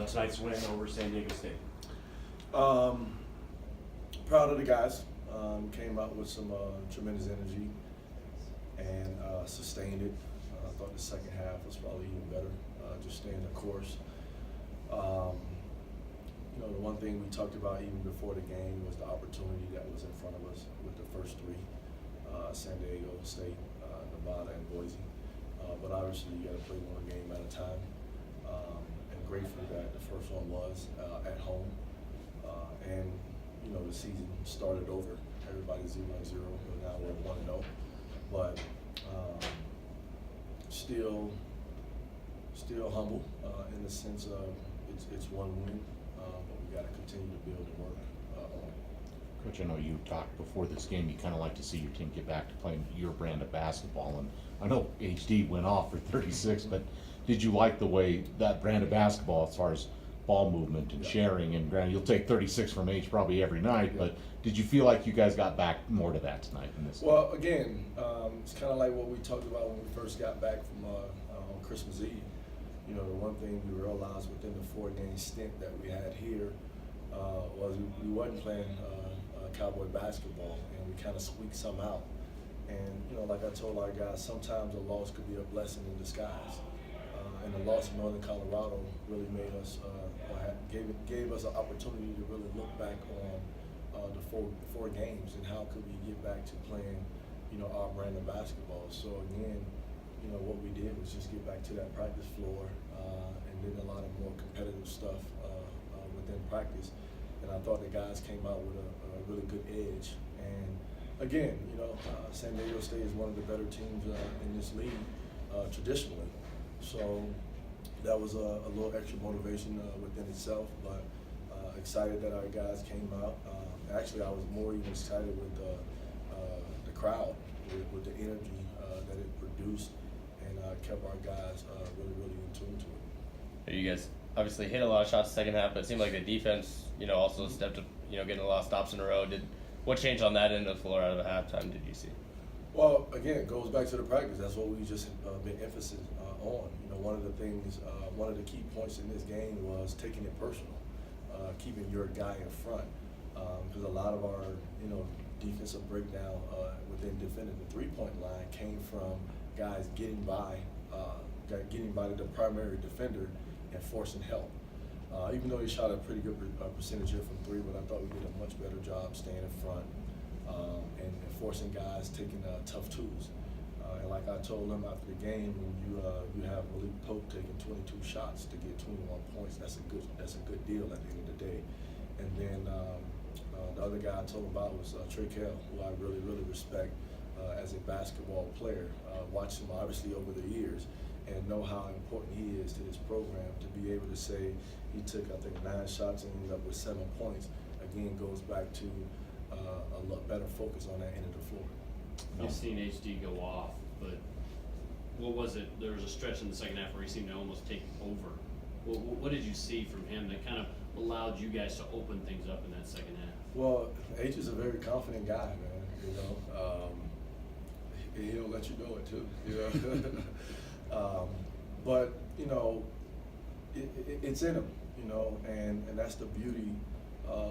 tonight's win over San Diego State? Proud of the guys. Came out with some tremendous energy and sustained it. I thought the second half was probably even better, just staying the course. You know, the one thing we talked about even before the game was the opportunity that was in front of us with the first three, San Diego State, Nevada, and Boise. But obviously you got to play one game at a time. And grateful that the first one was at home. And you know, the season started over. Everybody's 0-0, but now we're 1-0. But still humble in the sense of it's one win, but we got to continue to build and work on it. Coach, I know you talked before this game, you kind of like to see your team get back to playing your brand of basketball. And I know HD went off for 36, but did you like the way that brand of basketball as far as ball movement and sharing? And granted, you'll take 36 from H probably every night, but did you feel like you guys got back more to that tonight in this? Well, again, it's kind of like what we talked about when we first got back from on Christmas Eve. You know, the one thing we realized within the 4-game stint that we had here was we wasn't playing Cowboy basketball, and we kind of squeaked some out. And, you know, like I told our guys, sometimes a loss could be a blessing in disguise. And the loss of Northern Colorado really made us, gave us an opportunity to really look back on the four games and how could we get back to playing, you know, our brand of basketball. So again, you know, what we did was just get back to that practice floor and did a lot of more competitive stuff within practice. And I thought the guys came out with a really good edge. And again, you know, San Diego State is one of the better teams in this league traditionally. So that was a little extra motivation within itself, but excited that our guys came out. Actually, I was more even excited with the crowd, with the energy that it produced, and kept our guys really in tune to it. You guys obviously hit a lot of shots the second half, but it seemed like the defense, you know, also stepped up, you know, getting a lot of stops in a row. What changed on that end of the floor out of the halftime did you see? Well, again, it goes back to the practice. That's what we just been emphasis on. You know, one of the things, one of the key points in this game was taking it personal, keeping your guy in front. Because a lot of our, you know, defensive breakdown within defending the three-point line came from guys getting by the primary defender and forcing help. Even though he shot a pretty good percentage here from three, but I thought we did a much better job staying in front and forcing guys taking tough twos. And like I told them after the game, when you have Malik Pope taking 22 shots to get 21 points, that's a good deal at the end of the day. And then the other guy I told him about was Trey Kell, who I really respect as a basketball player. Watched him obviously over the years and know how important he is to this program. To be able to say he took, I think, 9 shots and ended up with 7 points, again goes back to a lot better focus on that end of the floor. You've seen HD go off, but what was it? There was a stretch in the second half where he seemed to almost take over. What did you see from him that kind of allowed you guys to open things up in that second half? Well, H is a very confident guy, man. You know, he'll let you know it too. You know, but you know, it's in him. You know, and that's the beauty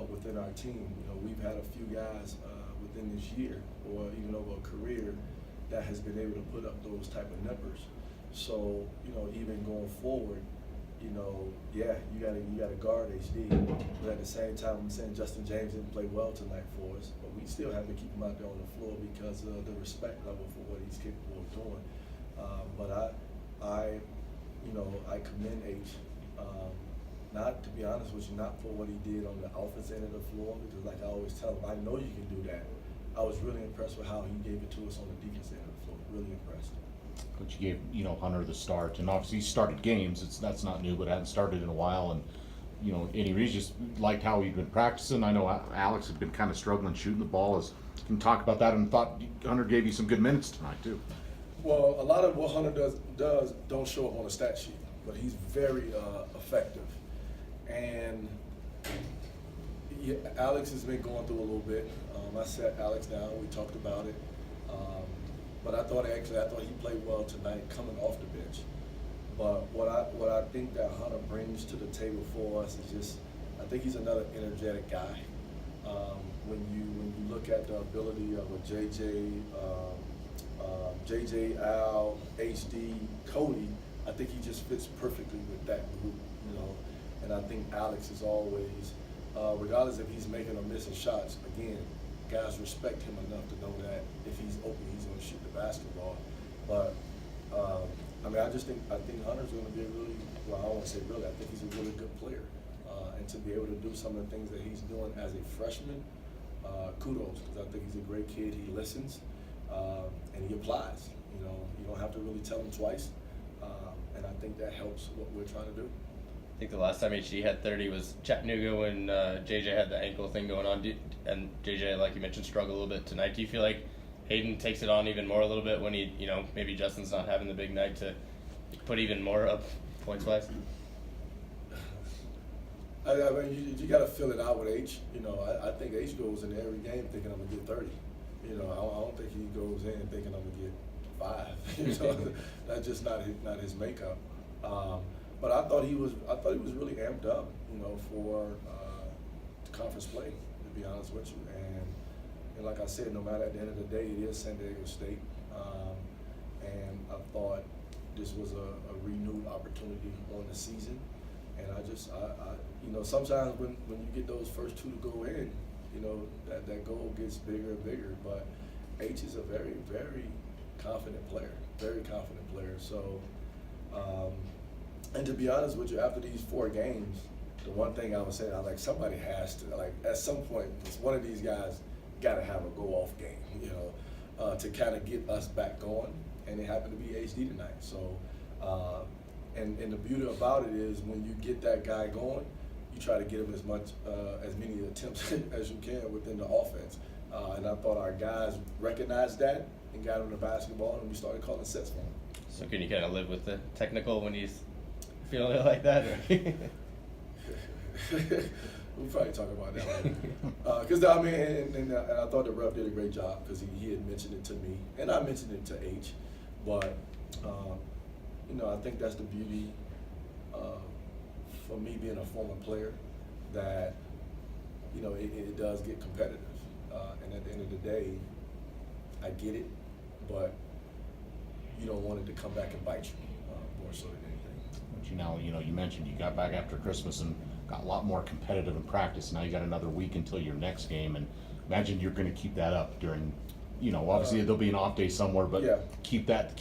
within our team. You know, we've had a few guys within this year, or even over a career, that has been able to put up those type of numbers. So you know, even going forward, you know, yeah, you gotta guard HD, but at the same time, I'm saying Justin James didn't play well tonight for us, but we still have to keep him out there on the floor because of the respect level for what he's capable of doing. But I commend H. Not, to be honest with you, not for what he did on the offense end of the floor, because like I always tell him, I know you can do that. I was really impressed with how he gave it to us on the defense end of the floor. Really impressed. Coach, you gave, you know, Hunter the start, and obviously he started games. That's not new, but hadn't started in a while. And you know, Eddie Reed just liked how he'd been practicing. I know Alex had been kind of struggling shooting the ball. Can you talk about that? And thought Hunter gave you some good minutes tonight too. Well, a lot of what Hunter does don't show up on the stat sheet, but he's very effective. And yeah, Alex has been going through a little bit. I sat Alex down. We talked about it. But I thought he played well tonight coming off the bench. But what I think that Hunter brings to the table for us is just, I think he's another energetic guy. When you look at the ability of a JJ, Al, HD, Cody, I think he just fits perfectly with that group, you know. And I think Alex is always, regardless if he's making or missing shots, again, guys respect him enough to know that if he's open, he's going to shoot the basketball. But I mean, I think Hunter's going to be a really, well, I don't want to say really, I think he's a really good player. And to be able to do some of the things that he's doing as a freshman, kudos, because I think he's a great kid. He listens and he applies. You know, you don't have to really tell him twice, and I think that helps what we're trying to do. I think the last time HD had 30 was Chattanooga when JJ had the ankle thing going on, and JJ, like you mentioned, struggled a little bit tonight. Do you feel like Hayden takes it on even more a little bit when he, you know, maybe Justin's not having the big night to put even more up points-wise? I mean, you got to fill it out with H. You know, I think H goes in every game thinking I'm gonna get 30. You know, I don't think he goes in thinking I'm gonna get 5. You know, that's just not his makeup. But I thought he was really amped up. You know, for conference play. To be honest with you, and like I said, no matter at the end of the day, it is San Diego State, and I thought this was a renewed opportunity on the season. And I you know, sometimes when you get those first 2 to go in, you know, that goal gets bigger and bigger. But H is a very, very confident player, So, and to be honest with you, after these 4 games, the one thing I was saying, I was like, somebody has to, like, at some point, one of these guys got to have a go-off game, you know, to kind of get us back going. And it happened to be HD tonight. So. And the beauty about it is when you get that guy going, you try to get him as many attempts as you can within the offense. And I thought our guys recognized that and got him the basketball, and we started calling sets for him. So can you kind of live with the technical when he's feeling it like that? We'll probably talk about that later. Because I mean, and I thought the ref did a great job because he had mentioned it to me, and I mentioned it to H, but. You know, I think that's the beauty for me being a former player, that, you know, it does get competitive. And at the end of the day, I get it, but you don't want it to come back and bite you more so than anything. But you know, you mentioned you got back after Christmas and got a lot more competitive in practice. Now you got another week until your next game, and imagine you're going to keep that up during. You know, obviously there'll be an off day somewhere, but yeah. keep that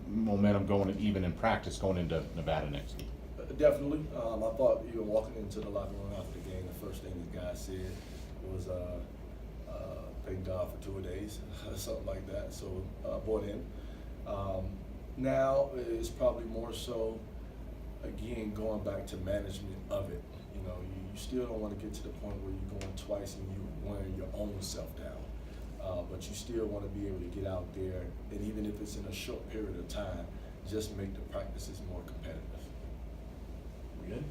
momentum going, even in practice, going into Nevada next week. Definitely. I thought even walking into the locker room after the game, the first thing these guys said was, thank God for 2 days, something like that. So bought in. Now it's probably more so, again, going back to management of it. You know, you still don't want to get to the point where you're going twice and you're wearing your own self down. But you still want to be able to get out there, and even if it's in a short period of time, just make the practices more competitive. We good?